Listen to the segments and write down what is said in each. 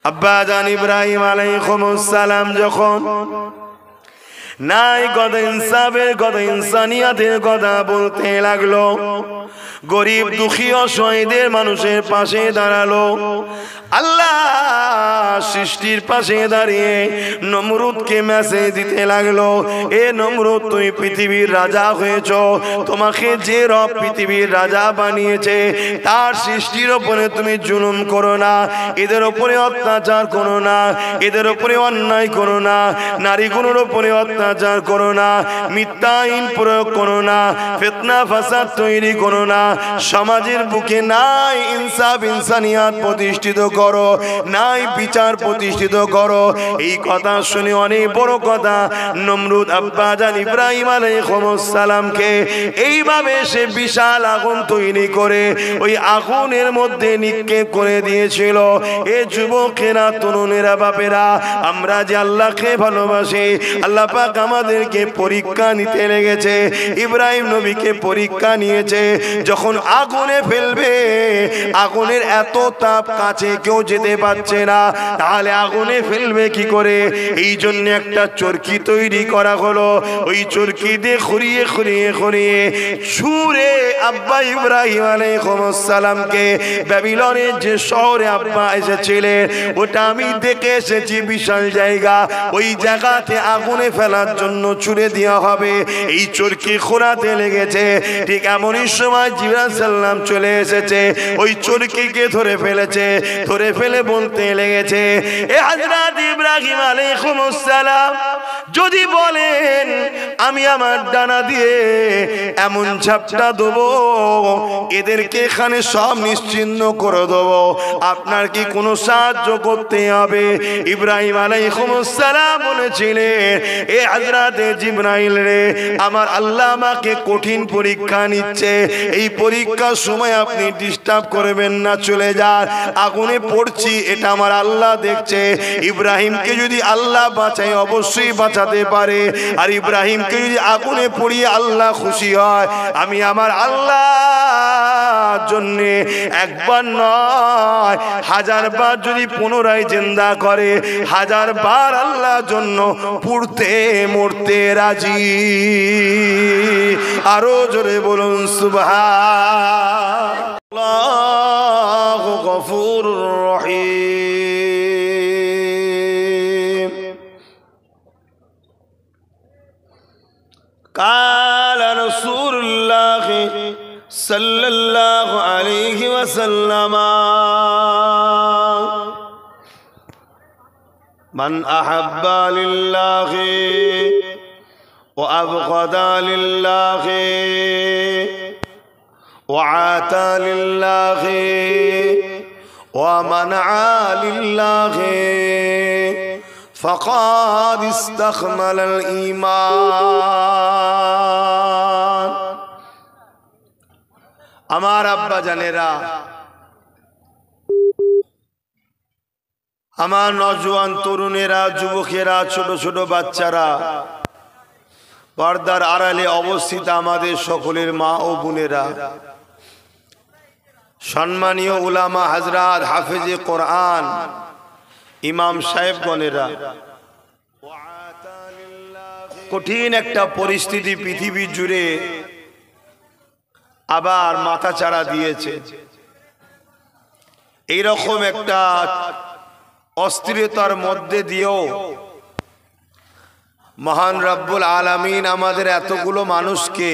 আব্বাজান ইব্রাহিম আলাইহিস সালাম যখন নাই কথা ইনসাফের কথা ইনসানিয়াতের কথা বলতে লাগলো, গরিব দুঃখী অসহায়দের মানুষের পাশে দাঁড়ালো, আল্লাহ সৃষ্টির পাশে দাঁড়িয়ে নমরুদকে মেসেজ দিতে লাগলো, এ নমরুদ তুমি পৃথিবীর রাজা হয়েছ, তোমাকে যে রব পৃথিবীর রাজা বানিয়েছে তার সৃষ্টির ওপরে তুমি জুলুম করো না, এদের ওপরে অত্যাচার করো না, এদের ওপরে অন্যায় করো না, নারীগুলোর ওপরে অত্যাচার করো না, মিথ্যা আইন প্রয়োগ করো না, ফিতনা ফাসাদ তৈরি করো না, সমাজের বুকে নাই ইনসাফ ইনসানিয়াত প্রতিষ্ঠিত করো, নাই বিচার প্রতিষ্ঠিত করো। এই কথা শুনে অনেক বড় কথা নমরুদ আব্বাজান ইব্রাহিম আলাইহিস সালামকে এইভাবে সে বিশাল আগুন তৈরি করে ওই আগুনের মধ্যে নিক্ষেপ করে দিয়েছিল। এ যুবকেরা, তরুণেরা, বাপেরা, আমরা যে আল্লাহকে ভালোবাসি, আল্লাহ পাক আমাদেরকে পরীক্ষা নিতে লেগেছে। ইব্রাহিম নবীকে পরীক্ষা নিয়েছে, যখন আগুনে ফেলবে, আগুনের এত তাপ, কাছে কেউ যেতে পারছে না, তাহলে আগুনে ফেলবে কি করে? এই জন্য একটা চরকি তৈরি করা হলো। ওই চরকি দিয়ে খুঁড়িয়ে খুঁড়িয়ে খুঁড়িয়ে ছুঁড়ে আব্বা ইব্রাহিম আলাইহিস সালামকে ব্যাবিলনের যে শহরে আব্বা এসেছিলেন, ওটা আমি দেখে এসেছি, বিশাল জায়গা, ওই জায়গাতে আগুনে ফেলার জন্য ছুঁড়ে দেওয়া হবে। এই চরকি খোঁড়াতে লেগেছে, ঠিক এমনই সময় জিবরাইল সাল্লাম চলে এসেছে, ওই চরকিকে ধরে ফেলেছে, ধরে ফেলে বলতে লেগেছে, এ হযরত ইব্রাহিম আলাইহিস সালাম, যদি বলেন আমি আমার ডানা দিয়ে এমন ঝাপটা দেবো এদেরকে এখানে সব নিশ্চিহ্ন করে দেবো, আপনার কি কোনো সাহায্য করতে হবে? ইব্রাহিম আলাইহিস সালাম বলেছিলেন, এ হযরত জিবরাইল রে, আমার আল্লাহ আমাকে কঠিন পরীক্ষা নিচ্ছে, এই পরীক্ষার সময় আপনি ডিস্টার্ব করবেন না, চলে যান, আগুনে পড়ছি, এটা আমার আল্লাহ দেখছে। ইব্রাহিমকে যদি আল্লাহ বাঁচায়, অবশ্যই বাঁচাতে পারে, আর ইব্রাহিমকে যদি আগুনে পড়িয়ে আল্লাহ খুশি হয়, আমি আমার আল্লাহর জন্য একবার নয়, 1000 বার যদি পুনরায় জিন্দা করে, 1000 বার আল্লাহর জন্য পুড়তে মরতে রাজি। আরো জোরে বলুন সুবহানাল্লাহু গফুরুর রহিম। কালা রাসূলুল্লাহ সাল্লাল্লাহু আলাইহি ওয়াসাল্লাম, মান আহাব্বা লিল্লাহি ওয়া আবগাদা লিল্লাহি ওয়া আতা লিল্লাহি ওয়া মানআ লিল্লাহি ফাকাদ ইস্তাকমালাল ঈমান। আমার আব্বা জানেরা, আমার নওজোয়ান তরুণেরা, যুবকেরা, ছোট ছোট বাচ্চারা, পর্দার আড়ালে অবস্থিত আমাদের সকলের মা ও বোনেরা, সম্মানীয় উলামা হযরত, হাফেজে কোরআন, ইমাম সাহেবগণেরা, কঠিন একটা পরিস্থিতি পৃথিবী জুড়ে আবার মাথাচাড়া দিয়েছে। এইরকম একটা অস্থিরতার মধ্যে দিয়েও মহান রব্বুল আলামিন আমাদের এতগুলো মানুষকে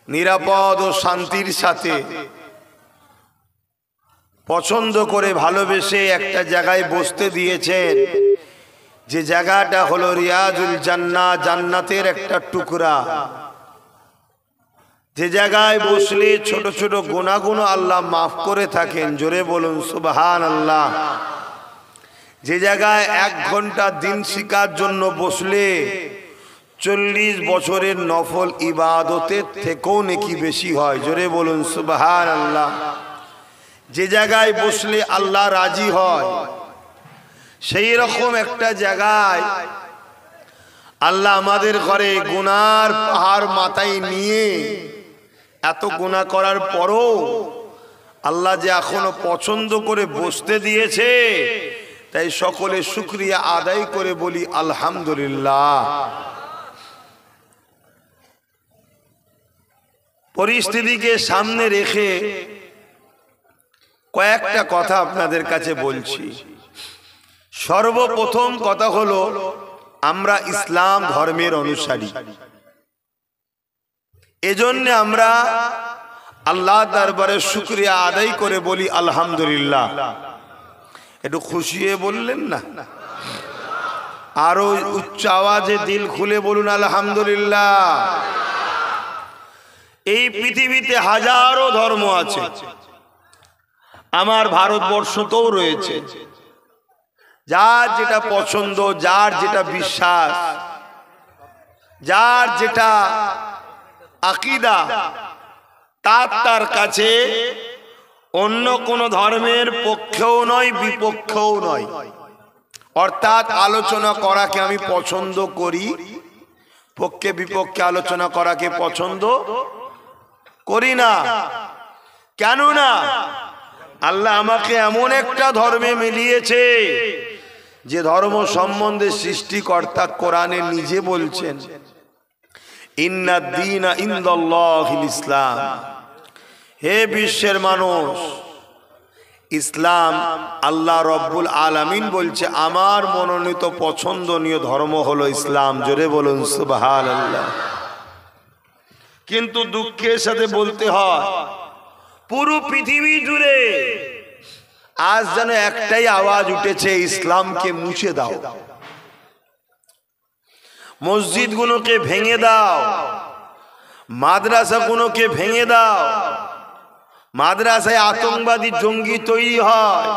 নিরাপদ ও শান্তির সাথে পছন্দ করে ভালোবেসে একটা জায়গায় বসতে দিয়েছেন, যে জায়গাটা হলো রিয়াজুল জান্নাহ, জান্নাতের একটা টুকরা, যে জায়গায় বসলে ছোট ছোট গুনাহগুলো আল্লাহ মাফ করে থাকেন। জোরে বলুন সুবহানাল্লাহ। যে জায়গায় 1 ঘন্টা দিন শিকার জন্য বসলে 40 বছরের নফল ইবাদতের থেকেও নেকি বেশি হয়। জোরে বলুন সুবহানাল্লাহ। যে জায়গায় বসলে আল্লাহ রাজি হয়, সেই রকম একটা জায়গায় আল্লাহ আমাদের ঘরে গুনার পাহাড় মাথায় নিয়ে এত গুনাহ করার পরও আল্লাহ যে এখনো পছন্দ করে বসতে দিয়েছে, তাই সকলে শুকরিয়া আদায় করে বলি আলহামদুলিল্লাহ। পরিস্থিতিকে সামনে রেখে কয়েকটা কথা আপনাদের কাছে বলছি। সর্বপ্রথম কথা হলো, আমরা ইসলাম ধর্মের অনুসারী, এজন্য আমরা আল্লাহ দরবারে শুকরিয়া আদায় করে বলি আলহামদুলিল্লাহ। একটু খুশি হয়ে বললেন না? আরো উচ্চ আওয়াজে দিল খুলে বলুন আলহামদুলিল্লাহ। এই পৃথিবীতে হাজারো ধর্ম আছে, আমার ভারতবর্ষতেও রয়েছে। যার যেটা পছন্দ, যার যেটা বিশ্বাস, যার যেটা আকীদা, তার কাছে অন্য কোন ধর্মের পক্ষেও নয় বিপক্ষেও নয়। অর্থাৎ আলোচনা করাকে আমি পছন্দ করি, পক্ষে বিপক্ষে আলোচনা করাকে পছন্দ করি না। কেননা আল্লাহ আমাকে এমন একটা ধর্মে মিলিয়েছে যে ধর্ম সম্বন্ধে সৃষ্টিকর্তা কোরআনে নিজে বলছেন, ইন্নাদ দীনা ইনদাল্লাহিল ইসলাম। হে বিশ্বের মানুষ, ইসলাম, আল্লাহ রব্বুল আলামিন বলছে আমার মনোনীত পছন্দনীয় ধর্ম হলো ইসলাম। জোরে বলুন সুবহানাল্লাহ। কিন্তু দুঃখের সাথে বলতে হয়, পুরো পৃথিবী জুড়ে আজ যেন একটাই আওয়াজ উঠেছে, ইসলামকে মুছে দাও, মসজিদগুলোকে ভেঙে দাও, মাদ্রাসাগুলোকে ভেঙে দাও। মাদ্রাসায় আতঙ্কবাদী জঙ্গি তৈরি হয়,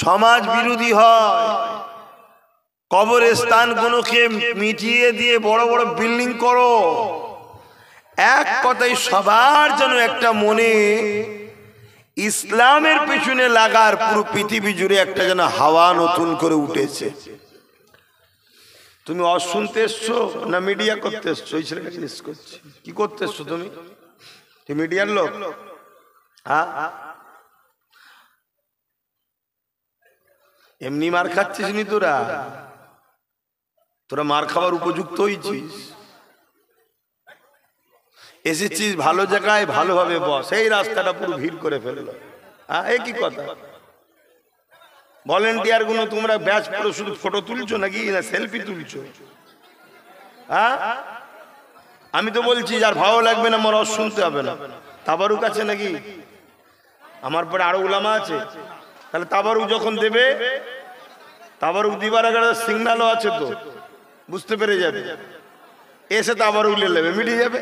সমাজ বিরোধী হয়, কবরস্থানগুলোকে মিটিয়ে দিয়ে বড় বড় বিল্ডিং করো। এক কথায় সবার যেন একটা মনে ইসলামের পিছনে লাগার পুরো পৃথিবী জুড়ে একটা যেন হাওয়া নতুন করে উঠেছে। তুমি শুনতে এসছো না মিডিয়া করতে এসছো? এই ছেলেটা জিজ্ঞেস করছি, কি করতে এসছো তুমি? মিডিয়ার লোক? হ্যাঁ, এমনি মার খাচ্ছিস নি তোরা? তোরা মার খাবার উপযুক্ত হয়েছিস, এসেছিস ভালো জায়গায়, ভালোভাবে বস। এই রাস্তাটা পুরো ভিড় করে ফেললো। হ্যাঁ, এই কি কথা? ভলেন্টিয়ার গুলো তোমরা ব্যাচ পুরো শুধু ফটো তুলছো নাকি না সেলফি তুলছো? হ্যাঁ, আমি তো বলছি যার ভালো লাগবে না আমার শুনতে হবে না। তাবারুক আছে নাকি? আমার পরে আরো উলামা আছে, তাহলে তাবারুক যখন দেবে, তাবারুক দিবার আগে সিগন্যালও আছে, তো বুঝতে পেরে যাবে, এসে তাবারুক নিয়ে নেবে, মিটিয়ে যাবে।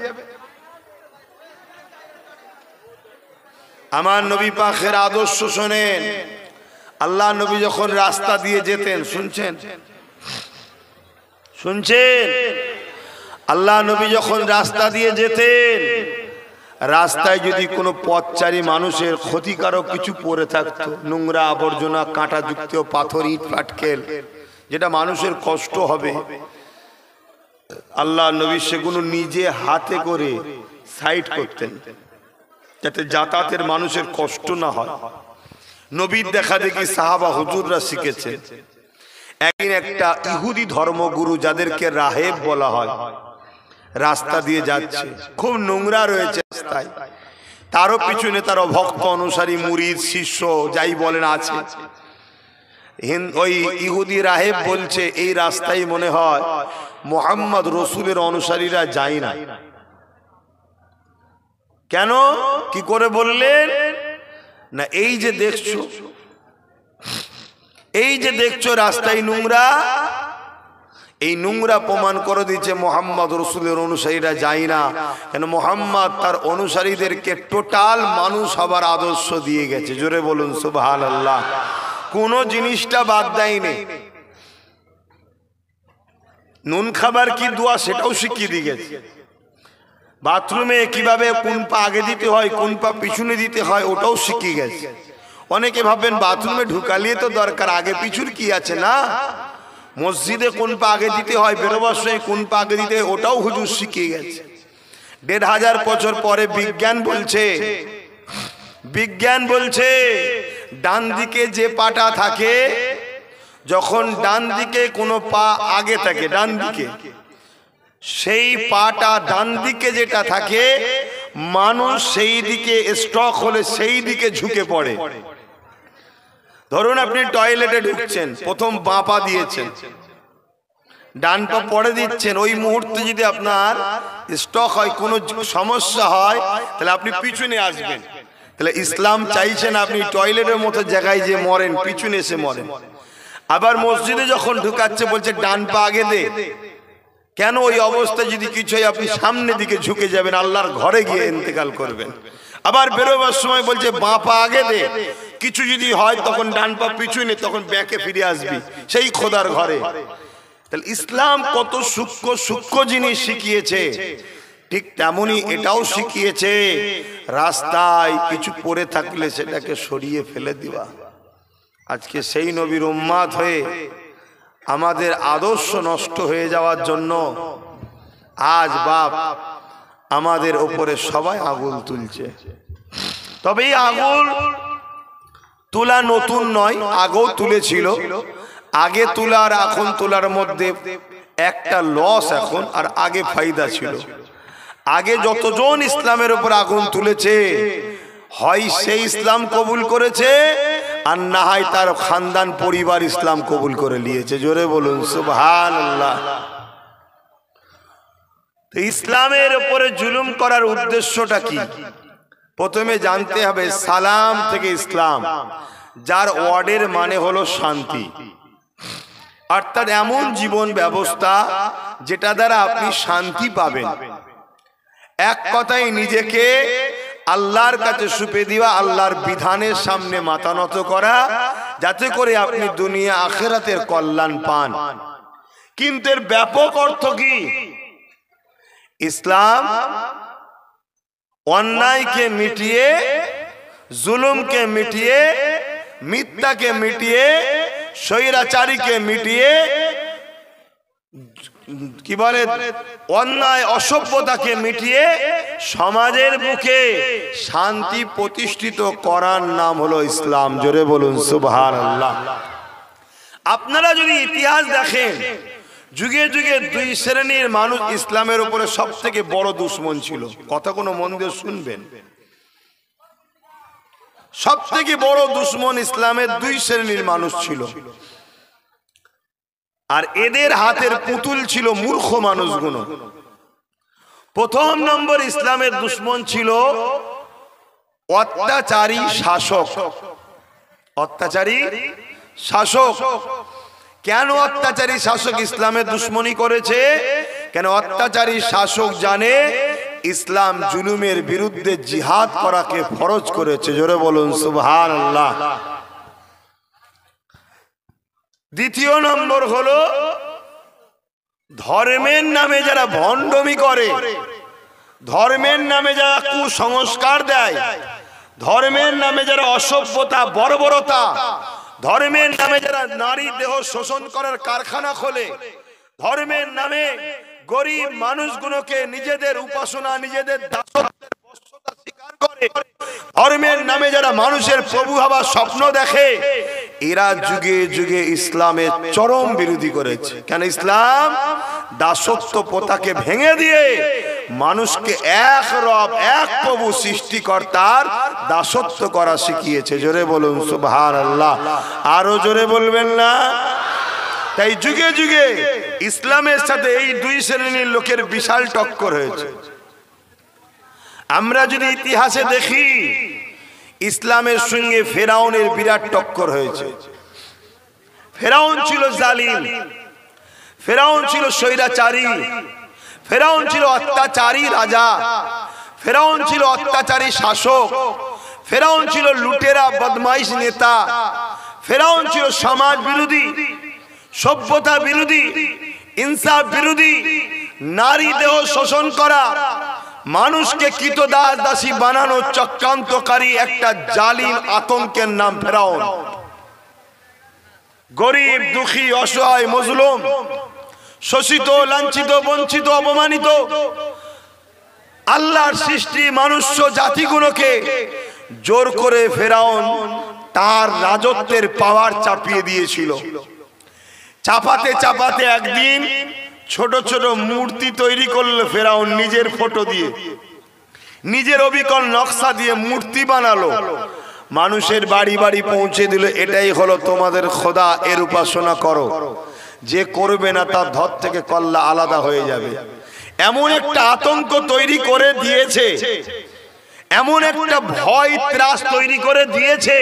আমার নবী পাকের আদর্শ শোনেন। আল্লাহ নবী যখন রাস্তা দিয়ে যেতেন, শুনছেন? আল্লাহ নবী যখন রাস্তা দিয়ে যেতেন, রাস্তায় যদি কোনো পথচারী মানুষের ক্ষতিকারক কিছু পড়ে থাকতো, নোংরা আবর্জনা, কাঁটাযুক্ত পাথর, ইট পাটকেল, যেটা মানুষের কষ্ট হবে, আল্লাহ নবী সেগুলো নিজে হাতে করে সাইড করতেন, যাতে যাতায়াতের মানুষের কষ্ট না হয়। নবীর দেখা দেখি সাহাবা হুজুররা শিখেছেন। একদিন একটা ইহুদি ধর্মগুরু, যাদেরকে রাহেব বলা হয়, রাস্তা দিয়ে যাচ্ছে, খুব নোংরা রয়েছে রাস্তায়, তারও পিছনে তার ভক্ত অনুসারী, মুরিদ, শিষ্য যাই বলেন আছে। ওই ইহুদি রাহেব বলছে, এই রাস্তায় মনে হয় মুহাম্মদ রসুলের অনুসারীরা যায় না। কেন, কি করে বললেন? না, এই যে দেখছো রাস্তায় নোংরা, এই নোংরা প্রমাণ করে দিচ্ছে মুহাম্মদ রসুলের অনুসারীরা যায় না। কেন, মুহাম্মদ তার অনুসারীদেরকে টোটাল মানুষ হবার আদর্শ দিয়ে গেছে। জোরে বলুন সুবহানাল্লাহ। কোন জিনিসটা বাদ দেয়নি। নুন খাবার কি দোয়া, সেটাও শিখিয়ে দিয়ে গেছে। বাথরুমে কিভাবে কোন পা আগে দিতে হয়, কোন পা পিছনে দিতে হয়, ওটাও শিখিয়ে গেছে। অনেকে ভাবেন বাথরুমে ঢুকালিয়ে তো দরকার, আগে পিছুর কি আছে? না, মসজিদে কোন পা আগে দিতে হয়, বেরোবার সময় কোন পা আগে দিতে হয়, ওটাও হুজুর শিখিয়ে গেছে। 1500 বছর পরে বিজ্ঞান বলছে বিজ্ঞান বলছে ডান দিকে যে পাটা থাকে, যখন ডান দিকে কোনো পা আগে থাকে ডান দিকে, সেই পাটা ডান দিকে যেটা থাকে, মানুষ সেই দিকে স্ট্রোক হলে সেই দিকে ঝুঁকে পড়ে। ধরুন আপনি টয়লেটে ঢুকছেন, প্রথম বাঁ পা দিয়েছেন, ডান পা পরে দিচ্ছেন, ওই মুহূর্তে যদি আপনার স্ট্রোক হয়, কোনো সমস্যা হয়, তাহলে আপনি পিছনে আসবেন। তাহলে ইসলাম চাইছেন আপনি টয়লেটের মতো জায়গায় যে মরেন, পিছনে এসে মরেন। আবার মসজিদে যখন ঢুকাচ্ছে বলছে ডান পা আগে দে, কেন? ওই অবস্থায় যদি কিছু হয় আপনি সামনের দিকে ঝুঁকে যাবেন, আল্লাহর ঘরে গিয়ে ইন্তেকাল করবেন। আবার বেরোবার সময় বলছে বাঁ পা আগে দে, কিছু যদি হয় তখন ডান পা পিছনে, তখন ব্যাকে ফিরে আসবি সেই খোদার ঘরে। তাহলে ইসলাম কত সূক্ষ্ম সূক্ষ্ম জিনিস শিখিয়েছে, ঠিক তেমনি এটাও শিখিয়েছে রাস্তায় কিছু পড়ে থাকলে সেটাকে সরিয়ে ফেলে দিবা। আজকে সেই নবীর উম্মাত হয়ে আমাদের আদর্শ নষ্ট হয়ে যাওয়ার জন্য আজ বাপ আমাদের ওপরে সবাই আগুল তুলছে। তবে এই আগুল তোলা নতুন নয়, আগেও তুলেছিল। আগে তোলার এখন তোলার মধ্যে একটা লস এখন, আর আগে ফায়দা ছিল। আগে যতজন ইসলামের উপর আগুন তুলেছে, হয় সেই ইসলাম কবুল করেছে, আর না হয় তার খানদান পরিবার ইসলাম কবুল করে নিয়েছে। জোরে বলুন সুবহানাল্লাহ। ইসলামের উপরে জুলুম করার উদ্দেশ্যটা কি? প্রথমে জানতে হবে সালাম থেকে ইসলাম, যার ওয়ার্ডের মানে হলো শান্তি, অর্থাৎ এমন জীবন ব্যবস্থা যেটা দ্বারা আপনি শান্তি পাবেন। এক কথায় নিজেকে আল্লাহর কাছে সুপে দেওয়া, আল্লাহর বিধানের সামনে মাথা নত করা, যাতে করে আপনি দুনিয়া আখিরাতের কল্যাণ পান। কিন্তু এর ব্যাপক অর্থ কি? ইসলাম অন্যায়কে মিটিয়ে, জুলুমকে মিটিয়ে, মিথ্যাকে মিটিয়ে, স্বৈরাচারীকে মিটিয়ে, কি বলে অন্যায় অসভ্যতাকে মিটিয়ে সমাজের বুকে শান্তি প্রতিষ্ঠিত করার নাম হলো ইসলাম। জোরে বলুন সুবহানাল্লাহ। আপনারা যদি ইতিহাস দেখেন, যুগে যুগে দুই শ্রেণীর মানুষ ইসলামের উপরে সব থেকে বড় দুশ্মন ছিল। কথা কোনো মন দিয়ে শুনবেন, সব থেকে বড় দুশ্মন ইসলামের দুই শ্রেণীর মানুষ ছিল, আর এদের হাতের পুতুল ছিল মূর্খ মানুষগুলো। প্রথম নম্বর ইসলামের দুশ্মন ছিল অত্যাচারী শাসক। অত্যাচারী শাসক। কেন অত্যাচারী শাসক ইসলামের দুশ্মনী করেছে? কেন অত্যাচারী শাসক জানে ইসলাম জুলুমের বিরুদ্ধে জিহাদ করাকে ফরজ করেছে। জোরে বলুন সুবহানাল্লাহ। দ্বিতীয় নম্বর হলো ধর্মের নামে যারা ভণ্ডামি করে, ধর্মের নামে যারা কুসংস্কার দেয়, ধর্মের নামে যারা অসভ্যতা বর্বরতা, ধর্মের নামে যারা নারী দেহ শোষণ করার কারখানা খোলে, ধর্মের নামে গরিব মানুষগুলোকে নিজেদের উপাসনা, নিজেদের দাসত্বের বশ্যতা স্বীকার করে, ধর্মের নামে যারা মানুষের প্রভু হবার স্বপ্ন দেখে, এরা যুগে যুগে ইসলামের চরম বিরোধী করেছে। কেন? ইসলাম দাসত্ব প্রথাকে ভেঙে দিয়ে মানুষকে এক রব, এক প্রভু সৃষ্টিকর্তার দাসত্ব করা শিখিয়েছে। জোরে বলুন সুবহানাল্লাহ। আরো জোরে বলবেন না? তাই যুগে যুগে ইসলামের সাথে এই দুই শ্রেণীর লোকের বিশাল টক্কর হয়েছে। আমরা যদি ইতিহাসে দেখি, ইসলামের সঙ্গে ফেরাউনের বিরাট টক্কর হয়েছে। ফেরাউন ছিল জালিম, ফেরাউন ছিল স্বৈরাচারী, ফেরাউন ছিল অত্যাচারী রাজা, ফেরাউন ছিল অত্যাচারী শাসক, ফেরাউন ছিল লুটেরা বদমাইশ নেতা, ফেরাউন ছিল সমাজ বিরোধী, সভ্যতা বিরোধী, ইনসাফ বিরোধী, নারী দেহ শোষণ করা, মানুষকে কৃতদাস দাসী বানানো চক্রান্তকারী একটা জালিম আতঙ্কের নাম ফেরাউন। গরিব দুঃখী অসহায় মজলুম, শোষিত লাঞ্ছিত বঞ্চিত অপমানিত আল্লাহর সৃষ্টি মানুষ্য জাতিগুলোকে জোর করে ফেরাউন তার রাজত্বের পাওয়ার চাপিয়ে দিয়েছিল। চাপাতে চাপাতে একদিন ছোট ছোট মূর্তি তৈরি করলো ফেরাউন, নিজের ফটো দিয়ে, নিজের অবিকল নকশা দিয়ে মূর্তি বানালো, মানুষের বাড়ি বাড়ি পৌঁছে দিল, এটাই হলো তোমাদের খোদা, এর উপাসনা করো। যে করবে না তার ধর থেকে কল্লা আলাদা হয়ে যাবে। এমন একটা আতঙ্ক তৈরি করে দিয়েছে, এমন একটা ভয় ত্রাস তৈরি করে দিয়েছে,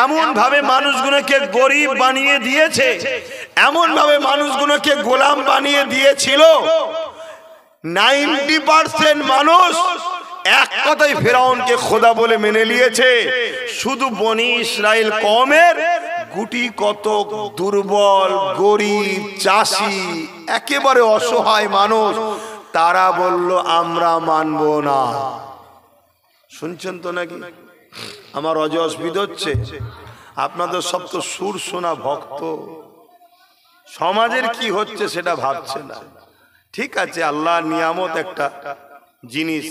এমন ভাবে মানুষগুলোকে গরিব বানিয়ে দিয়েছে, এমন ভাবে মানুষগুলোকে গোলাম বানিয়ে দিয়েছিল। 90% মানুষ এক কথায় ফেরাউনকে খোদা বলে মেনে নিয়েছে। শুধু বনি ইসরাইল কওমের গুটি কত দুর্বল গরিব চাষি একেবারে অসহায় মানুষ, তারা বলল আমরা মানব না। শুনছেন তো নাকি? আমার অস্বিধ হচ্ছে, আপনাদের সব তো সুর শোনা ভক্ত, সমাজের কি হচ্ছে সেটা ভাবছে না। ঠিক আছে, আল্লাহর নিয়ামত একটা জিনিস,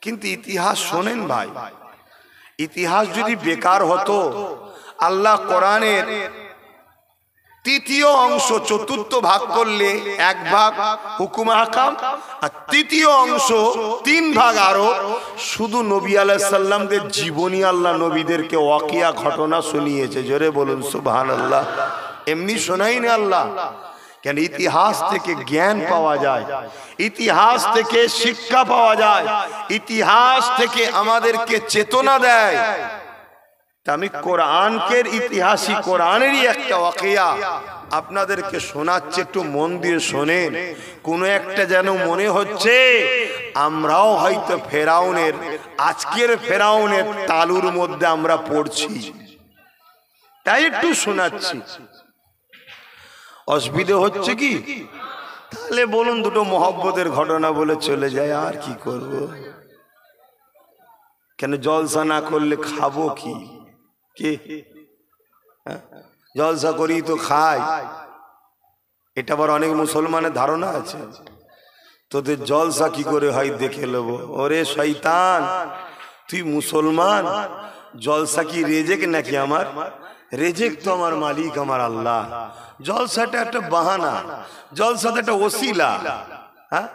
কিন্তু ইতিহাস শোনেন ভাই, ইতিহাস যদি বেকার হতো, আল্লাহ কোরআনের তৃতীয় অংশ চতুর্থ ভাগ করলে এক ভাগ হুকুম আহকাম, আর তৃতীয় অংশ 3 ভাগ আরো শুধু নবী আলাইহিস সালামদের জীবনী, আল্লাহ নবীদেরকে ওয়াকিয়া ঘটনা শুনিয়েছে। জোরে বলুন সুবহানাল্লাহ। এমনি শোনাইনি আল্লাহ, কেন ইতিহাস থেকে জ্ঞান পাওয়া যায়, ইতিহাস থেকে শিক্ষা পাওয়া যায়, ইতিহাস থেকে আমাদেরকে চেতনা দেয়। আমি কোরআনকে ইতিহাসই কোরআনেরই একটা ওয়াকিয়া আপনাদেরকে শোনাচ্ছি, একটু মন দিয়ে শোনেন। কোনো একটা যেন মনে হচ্ছে আমরাও হয়তো ফেরাউনের, আজকের ফেরাউনের তালুর মধ্যে আমরা পড়ছি, তাই একটু শোনাচ্ছি। অসুবিধা হচ্ছে কি? তাহলে বলুন দুটো মহব্বতের ঘটনা বলে চলে যায়, আর কি করব? কেন জলসা না করলে খাবো কি? কে জলসা করি তো খাই, এটা আবার অনেক মুসলমানের ধারণা আছে। তোদের জলসা কি করে হয় দেখে নেবো। ওরে শয়তান, তুই মুসলমান, জলসা কি রেজেক নাকি? আমার রেজেক তো আমার মালিক, আমার আল্লাহ। জলসাটা একটা বাহানা, জলসাটা একটা ওসিলা। হ্যাঁ,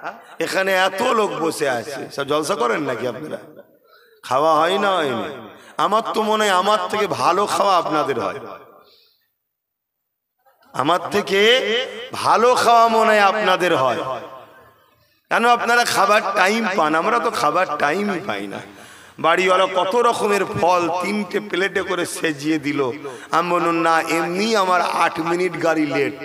এখানে এত লোক বসে আছে, সব জলসা করেন নাকি আপনারা? খাওয়া হয় না? হয়নি? আমার তো মনে হয় আমার থেকে ভালো খাওয়া আপনাদের হয়, আমার থেকে ভালো খাওয়া মনে হয় আপনাদের হয়। কেন? আপনারা খাবার টাইম পান, আমরা তো খাবার টাইমই পাই না। বাড়িওয়ালা কত রকমের ফল 3টে প্লেটে করে সেজিয়ে দিল, আমি বলুন না, এমনি আমার 8 মিনিট গাড়ি লেট,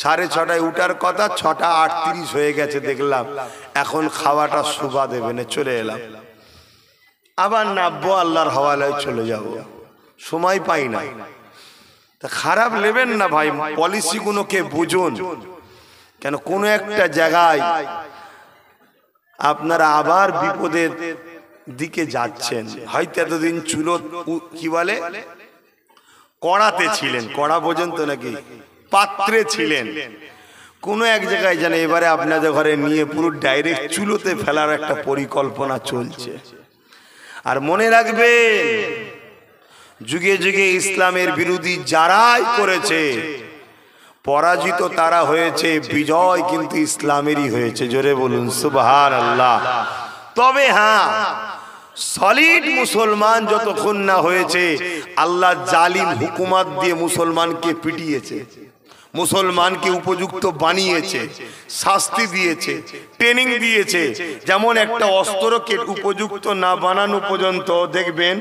6:30টায় উঠার কথা, 6:38 হয়ে গেছে দেখলাম। এখন খাওয়াটা শোভা দেবে না, চলে এলাম। আবার নামবো, আল্লাহর হাওয়ালায় চলে যাব, সময় পাই না। তা খারাপ নেবেন না ভাই, পলিসিগুলোকে বুঝুন। কেন কোনো একটা জায়গায় আপনারা আবার বিপদের দিকে যাচ্ছেন। হয়তো এতদিন চুলো কি বলে কড়াতে ছিলেন, কড়া পর্যন্ত নাকি পাত্রে ছিলেন, কোনো এক জায়গায় যেন এবারে আপনাদের ঘরে নিয়ে পুরো ডাইরেক্ট চুলোতে ফেলার একটা পরিকল্পনা চলছে। আর মনে রাখবেন, যুগে যুগে ইসলামের বিরোধী যারাই করেছে, পরাজিত তারা হয়েছে, বিজয় কিন্তু ইসলামেরই হয়েছে। জোরে বলুন সুবহানাল্লাহ। তবে হ্যাঁ, সলিড মুসলমান যতক্ষণ না হয়েছে, আল্লাহ জালিম হুকুমত দিয়ে মুসলমানকে পিটিয়েছে, মুসলমানকে উপযুক্ত বানিয়েছে, শাস্তি দিয়েছে, ট্রেনিং দিয়েছে। যেমন একটা অস্ত্রকে উপযুক্ত না বানানো পর্যন্ত দেখবেন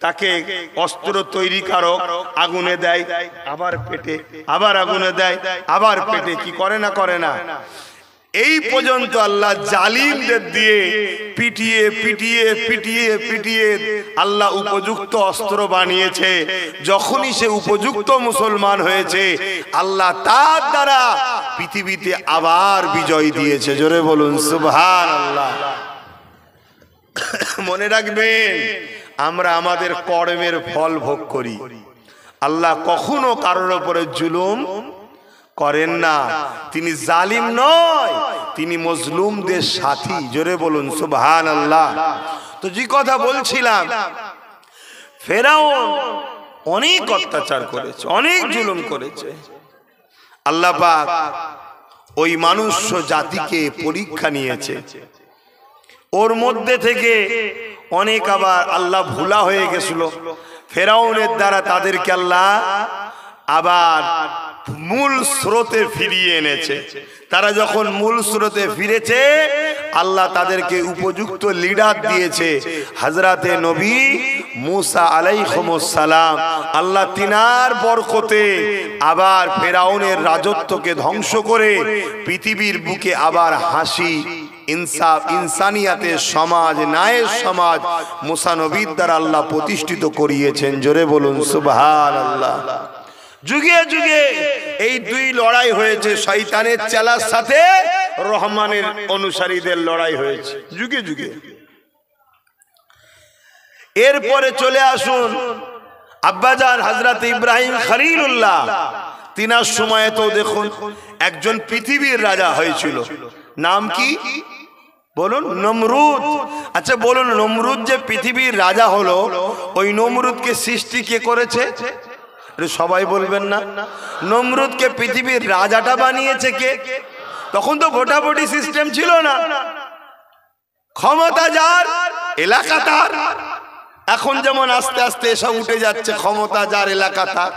তাকে অস্ত্র তৈরিকারক আগুনে দেয়, আবার পেটে, আবার আগুনে দেয়, আবার পেটে, কি করে না? করে না। এই পর্যন্ত আল্লাহ জালিমদের দিয়ে পিটিয়ে পিটিয়ে পিটিয়ে পিটিয়ে আল্লাহ উপযুক্ত অস্ত্র বানিয়েছে। যখনই সে উপযুক্ত মুসলমান হয়েছে, আল্লাহ তার দ্বারা পৃথিবীতে আবার বিজয় দিয়েছে। জোরে বলুন সুবহানাল্লাহ। মনে রাখবেন, আমরা আমাদের কর্মের ফল ভোগ করি। আল্লাহ কখনো কারোর উপরে জুলুম করেন না, তিনি জালিম নয়, তিনি মজলুমদের সাথী। জোরে বলুন সুবহানাল্লাহ। তো যে কথা বলছিলাম, ফেরাউন অনেক অত্যাচার করেছে, অনেক জুলুম করেছে। আল্লাহ পাক ওই মানুষ জাতিকে পরীক্ষা নিয়েছে। ওর মধ্যে থেকে অনেক আবার আল্লাহ ভুলা হয়ে গেছিল, ফেরাউনের দ্বারা তাদেরকে আল্লাহ আবার মূল স্রোতে ফিরিয়ে এনেছে। তারা যখন মূল স্রোতে ফিরেছে, আল্লাহ তাদেরকে উপযুক্ত লিডার দিয়েছে, হযরতে নবী মুসা আলাইহিস সালাম। আল্লাহ তিনার বরকতে আবার ফেরাউনের রাজত্বকে ধ্বংস করে পৃথিবীর বুকে আবার হাসি, ইনসাফ, ইনসানিয়াতের সমাজ, ন্যায়ের সমাজ মুসা নবীর দ্বারা আল্লাহ প্রতিষ্ঠিত করিয়েছেন। জোরে বলুন সুবহানাল্লাহ। যুগে যুগে এই দুই লড়াই হয়েছে, শয়তানের চেলার সাথে রহমানের অনুসারীদের লড়াই হয়েছে যুগে যুগে। এরপরে চলে আসুন আব্বাজান হযরত ইব্রাহিম খলিলুল্লাহ, তিনার সময়ে তো দেখুন একজন পৃথিবীর রাজা হয়েছিল, নাম কি বলুন? নমরুদ। আচ্ছা বলুন, নমরুদ যে পৃথিবীর রাজা হলো, ওই নমরুদকে সৃষ্টি কে করেছে? সবাই বলবেন না। নমরুদকে পৃথিবীর রাজাটা বানিয়েছে কে? তখন তো ভোটাভুটি সিস্টেম ছিল না, ক্ষমতা যার এলাকা তার। এখন যেমন আস্তে আস্তে এসব উঠে যাচ্ছে, ক্ষমতা যার এলাকা তার,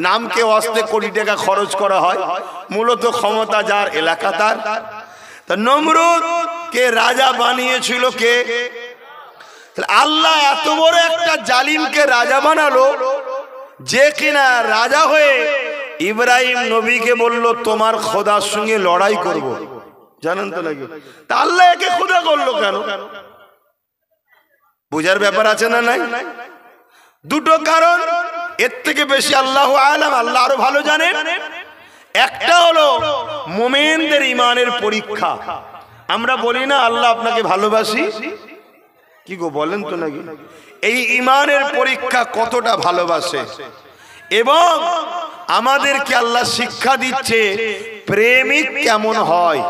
নামকে অস্তে কোটি টাকা খরচ করা হয়, মূলত ক্ষমতা যার এলাকা তার। তা নমরুদ কে রাজা বানিয়েছিল কে? আল্লাহ এত বড় একটা জালিমকে রাজা বানালো, যে কিনা রাজা হয়ে ইব্রাহিম নবীকে বলল তোমার খোদার সঙ্গে লড়াই করব। জানেন তো নাকি? তা আল্লাহ একে খোদা করলো কেন? বুঝার ব্যাপার আছে না নাই? দুটো কারণ, এর থেকে বেশি আল্লাহু আলাম, আল্লাহ আরো ভালো জানেন। একটা হলো মুমিনদের ঈমানের পরীক্ষা। আমরা বলি না আল্লাহ আপনাকে ভালোবাসি, কি গো বলেন তো নাকি? এই ঈমানের পরীক্ষা কতটা ভালোবাসে, এবং আমাদেরকে আল্লাহ শিক্ষা দিচ্ছে প্রেমিক কেমন হয়।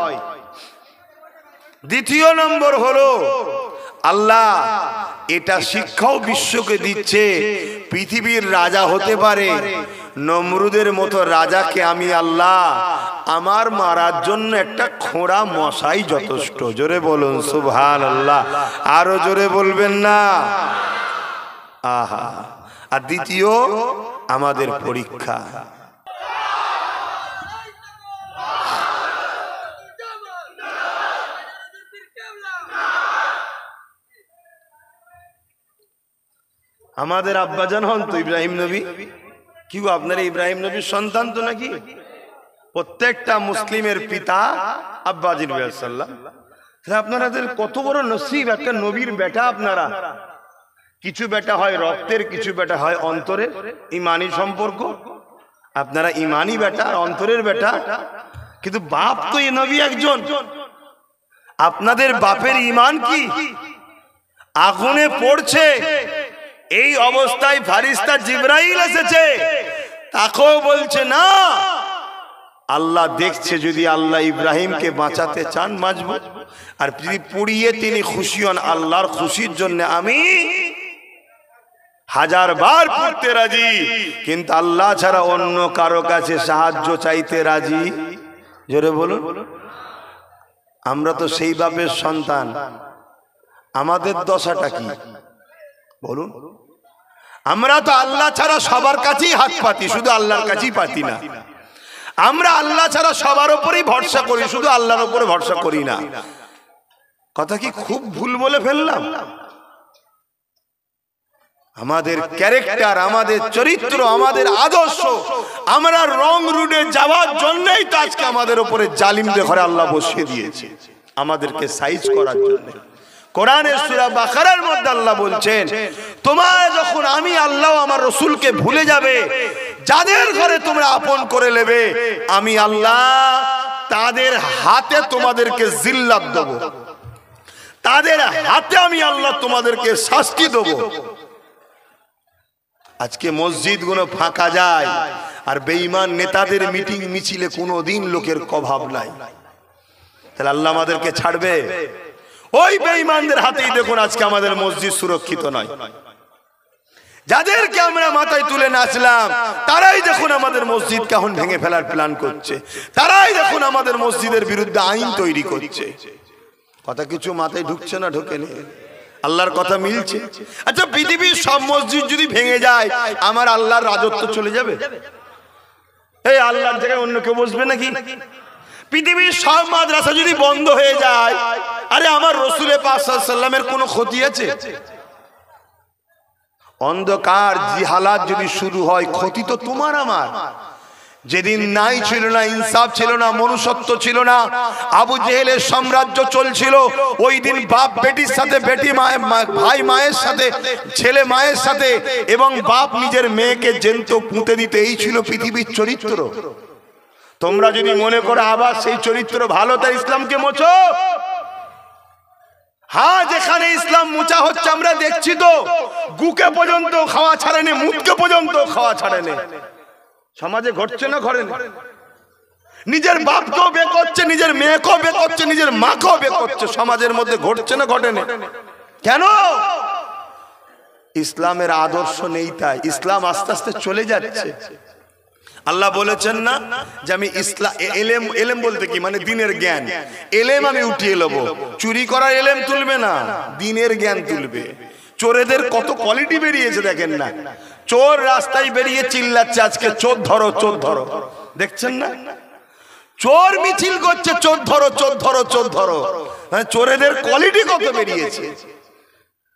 দ্বিতীয় নম্বর হলো আল্লাহ এটা শিক্ষাও বিশ্বকে দিচ্ছে, পৃথিবীর রাজা হতে পারে, নমরুদের মতো রাজাকে আমি আল্লাহ আমার মারার জন্য একটা খোঁড়া মশাই যথেষ্ট। জোরে বলুন সুবহানাল্লাহ। আরো জোরে বলবেন না? আহা। আর দ্বিতীয় আমাদের পরীক্ষা। আমাদের আব্বাজান হন তো ইব্রাহিম নবী। কি গো, আপনারা ইব্রাহিম নবীর সন্তান তো নাকি? প্রত্যেকটা মুসলিমের পিতা আব্বা জিসাল্লাম। আপনাদের কত বড় নসিব, একটা নবীর বেটা আপনারা। কিছু বেটা হয় রক্তের, কিছু বেটা হয় অন্তরের, ইমানি সম্পর্ক। আপনারা ইমানি বেটা, অন্তরের বেটা, কিন্তু বাপ তো এই নবী একজন। আপনাদের বাপের ইমান কি আগুনে পড়ছে, এই অবস্থায় ফারিস্তা জিবরাইল এসেছে, তাকেও বলছে না। আল্লাহ দেখছে, যদি আল্লাহ ইব্রাহিমকে বাঁচাতে চান বাঁচব, আর যদি পুড়িয়ে তিনি খুশি হন, আল্লাহর খুশির জন্য আমি 1000 বার পড়তে রাজি, কিন্তু আল্লাহ ছাড়া অন্য কারো কাছে সাহায্য চাইতে রাজি। জোরে বলুন। আমরা তো সেই বাপের সন্তান, আমাদের দশাটা কি বলুন? আমরা তো আল্লাহ ছাড়া সবার কাছেই হাত পাতি, শুধু আল্লাহর কাছেই পাতি না। আমরা আল্লাহ ছাড়া সবার উপরেই ভরসা করি, শুধু আল্লাহর উপরে ভরসা করি না। কথা কি খুব ভুল বলে ফেললাম? আমাদের ক্যারেক্টার, আমাদের চরিত্র, আমাদের আদর্শ, আমরা রং রুটে যাওয়ার জন্যই তো আজকে আমাদের উপরে জালিমদের ঘরে আল্লাহ বসিয়ে দিয়েছে, আমাদেরকে সাইজ করার জন্য। কোরআনের সূরা বাকারার মধ্যে আল্লাহ বলছেন, তোমার যখন আমি আল্লাহ আমার রাসূলকে ভুলে যাবে, যাদের ঘরে তোমরা আপন করে নেবে, আমি আল্লাহ তাদের হাতে তোমাদেরকে জিল্লাত দেব, তাদের হাতে আমি আল্লাহ তোমাদেরকে শাস্তি দেব। আজকে মসজিদ গুলো ফাঁকা যায়, আর বেঈমান নেতাদের মিটিং মিছিলে কোনোদিন লোকের অভাব নাই। তাহলে আল্লাহ আমাদেরকে ছাড়বে? ওই বেঈমানদের হাতেই দেখুন আজকে আমাদের মসজিদ সুরক্ষিত নয়। যাদেরকে আমরা মাথায় তুলে নাচলাম তারাই দেখুন আমাদের মসজিদকে এখন ভেঙে ফেলার প্ল্যান করছে, তারাই দেখুন আমাদের মসজিদের বিরুদ্ধে আইন তৈরি করছে। কথা কিছু মাথায় ঢুকছে না? ঢোকেনি? আল্লাহর কথা মিলছে? আচ্ছা, পৃথিবীর সব মসজিদ যদি ভেঙে যায় আমার আল্লাহর রাজত্ব চলে যাবে? এই আল্লাহর জায়গায় অন্য কেউ বসবে নাকি? পৃথিবীর সব মাদ্রাসা যদি বন্ধ হয়ে যায়, আরে আমার রাসূল পাক সাল্লাল্লাহু আলাইহি ওয়াসাল্লামের কোনো ক্ষতি আছে? অন্ধকার জিহালাত যদি শুরু হয়, ক্ষতি তো তোমার আমার। যেদিন নাই ছিল না ইনসাফ, ছিল না মনুষ্যত্ব, ছিল না আবু জেহেলের সাম্রাজ্য চলছিল, ওই দিন বাপ বেটির সাথে, বেটি ভাই মায়ের সাথে, ছেলে মায়ের সাথে, এবং বাপ নিজের মেয়েকে জ্যান্ত পুঁতে দিতে। এই ছিল পৃথিবীর চরিত্র। তোমরা যদি মনে করো আবার সেই চরিত্র ভালো, তাই ইসলামকে মোছো। হ্যাঁ, যেখানে ইসলাম মোচা হচ্ছে আমরা দেখছি তো, গুকে পর্যন্ত খাওয়া ছাড়েনি, মুখকে পর্যন্ত খাওয়া ছাড়েনি। সমাজে ঘটছে না? ঘরে নিজের বাপকেও বে করছে, নিজের মেয়েকেও বে করছে, নিজের মাকেও বে করছে। সমাজের মধ্যে ঘটছে না? ঘটেনি? কেন? ইসলামের আদর্শ নেই, তাই ইসলাম আস্তে আস্তে চলে যাচ্ছে। আল্লাহ বলেছেন না যে আমি ইসলাম এলেম, এলেম বলতে কি মানে দিনের জ্ঞান, এলেম আমি উঠিয়ে নেব। চুরি করার এলেম তুলবে না, দিনের জ্ঞান তুলবে। চোরেদের কত কোয়ালিটি বেরিয়েছে দেখেন না? চোর রাস্তায় বেরিয়ে চিল্লাচ্ছে আজকে চোর ধরো, চোর ধরো। দেখছেন না? চোর মিছিল করছে চোর ধরো, চোর ধরো, চোর ধরো। মানে চোরেদের কোয়ালিটি কত বেরিয়েছে।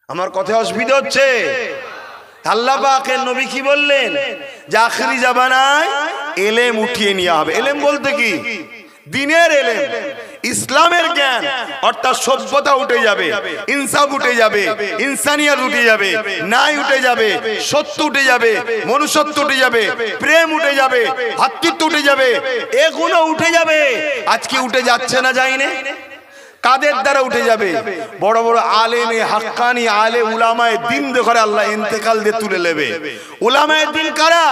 আমার কথা অসুবিধা হচ্ছে? আল্লাহ পাকের নবী কি বললেন? যে আখিরি জামানায় এলেম উঠিয়ে নেওয়া হবে। এলেম বলতে কি? দিনের এলেম, ইসলামের জ্ঞান, অর্থাৎ সভ্যতা উঠে যাবে, ইনসাফ উঠে যাবে, ইনসানিয়াত উঠে যাবে, ন্যায় উঠে যাবে, সত্য উঠে যাবে, মনুষ্যত্ব উঠে যাবে, প্রেম উঠে যাবে, ভ্রাতৃত্ব উঠে যাবে, এগুলো উঠে যাবে। আজকে উঠে যাচ্ছে না? যায়নি? কাদের দ্বারা উঠে যাবে? বড় বড় আলেমে হাক্কানি, আলে উলামায়ে দ্বীন করে আল্লাহ ইন্তেকাল দিয়ে তুলে নেবে। উলামায়ে দ্বীন কারা?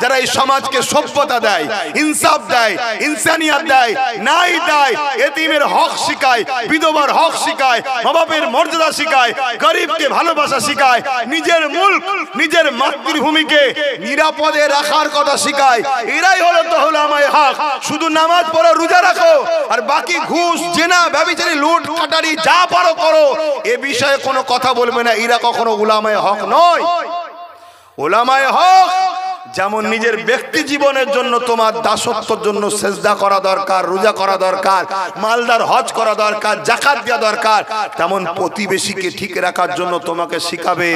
যারা এই সমাজকে সভ্যতা দেয়, ইনসাফ দেয়, ইনসানিয়াত দেয়, ন্যায় দেয়, এতিমের হক শিখায়, বিধবার হক শিখায়, মা বাপের মর্যাদা শিখায়, গরিবকে ভালোবাসা শিখায়, নিজের মুলক, নিজের মাতৃভূমিকে নিরাপদে রাখার কথা শিখায়। এরাই হলো তো উলামায়ে হক। শুধু নামাজ পড়ো, রোজা রাখো, আর বাকি ঘুষ, জেনা, ব্যভিচারী, লুট কাটারি যা পারো করো, এ বিষয়ে কোনো কথা বলবে না। এরা কখনো উলামায়ে হক নয়। উলামায়ে হক যেমন নিজের ব্যক্তি জীবনের জন্য, তোমার দাসত্বের জন্য সেজদা করা দরকার, রোজা করা দরকার, মালদার হজ করা দরকার, যাকাত দেওয়া দরকার, তেমন প্রতিবেশীকে ঠিক রাখার জন্য তোমাকে শিখাবে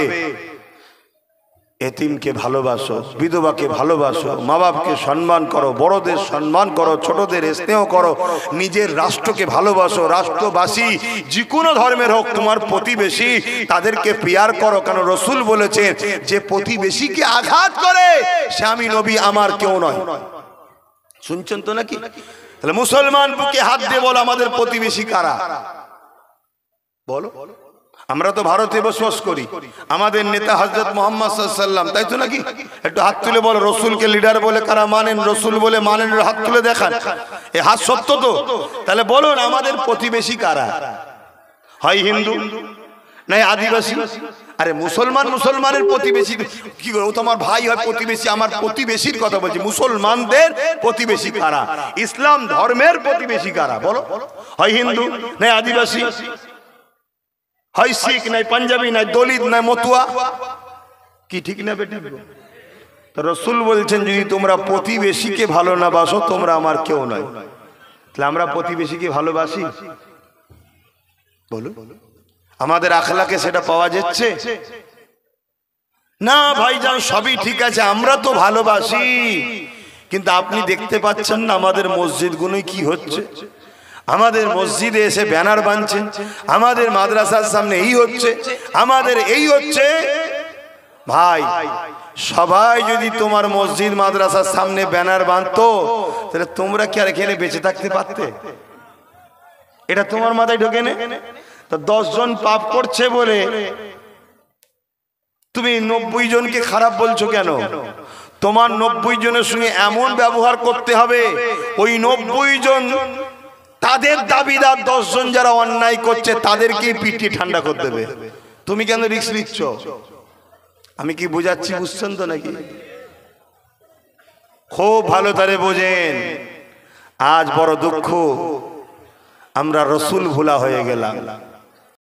এতিমকে ভালোবাসো, বিধবাকে ভালোবাসো, মা বাপকে সম্মান করো, বড়দের সম্মান করো, ছোটদের স্নেহ করো, নিজের রাষ্ট্রকে ভালোবাসো। রাষ্ট্রবাসী যে কোনো ধর্মের হোক, তোমার প্রতিবেশী, তাদেরকে প্যার করো। কেন রাসূল বলেছেন যে প্রতিবেশীকে আঘাত করে সে আমি নবী, আমার কেউ নয়। শুনছেন তো নাকি? তাহলে মুসলমান বুকে হাত দিয়ে বলো আমাদের প্রতিবেশী কারা? বলো। আমরা তো ভারতে বসবাস করি, আমাদের নেতা হযরত মুহাম্মদ সাল্লাল্লাহু আলাইহি ওয়াসাল্লাম, তাই তো নাকি? একটু হাত তুলে বলো রাসূলকে লিডার বলে কারা মানেন, রাসূল বলে মানেন, হাত তুলে দেখান। এই হাত সত্য তো? তাহলে বলুন আমাদের প্রতিবেশী কারা? হয় হিন্দু, নাই আদিবাসী। আরে মুসলমান, মুসলমানের প্রতিবেশী কি করে? ও তো আমার ভাই হয়, প্রতিবেশী। আমার প্রতিবেশীর কথা বলছি। মুসলমানদের প্রতিবেশী কারা? ইসলাম ধর্মের প্রতিবেশী কারা? বলো। হয় হিন্দু, নাই আদিবাসী, হয় শিখ, নাই পাঞ্জাবি, নাই দলিত, নাই মতুয়া। কি ঠিক না বেটি? তো রাসূল বলছেন যদি তোমরা প্রতিবেশীকে ভালো না বাসো, তোমরা আমার কেউ নয়। তাহলে আমরা প্রতিবেশীকে ভালোবাসি? বলো। আমাদের আখলাকে সেটা পাওয়া যাচ্ছে না? ভাইজান সবই ঠিক আছে, আমরা তো ভালোবাসি, কিন্তু আপনি দেখতে পাচ্ছেন না আমাদের মসজিদগুলোয় কি হচ্ছে? আমাদের মসজিদে এসে ব্যানার বাঁধছে, আমাদের মাদ্রাসার সামনে এই হচ্ছে, আমাদের এই হচ্ছে। ভাই, সবাই যদি তোমার মসজিদ মাদ্রাসার সামনে ব্যানার বাঁধতো, তাহলে তোমরা কি আর এখানে বেঁচে থাকতে পারতে? এটা তোমার মাথায় ঢোকে না? তো 10 জন পাপ করছে বলে তুমি 90 জনকে খারাপ বলছো কেন? তোমার 90 জনের সঙ্গে এমন ব্যবহার করতে হবে, ওই 90 জন তাদের দাবিদার 10 জন যারা অন্যায় করছে তাদেরকে পিটি ঠান্ডা করে দেবে। তুমি কেন রিস্ক নিচ্ছ? আমি কি বুঝাচ্ছি, বুঝছেন তো নাকি? খুব ভালো করে বোঝেন। আজ বড় দুঃখ, আমরা রসুল ভোলা হয়ে গেলাম।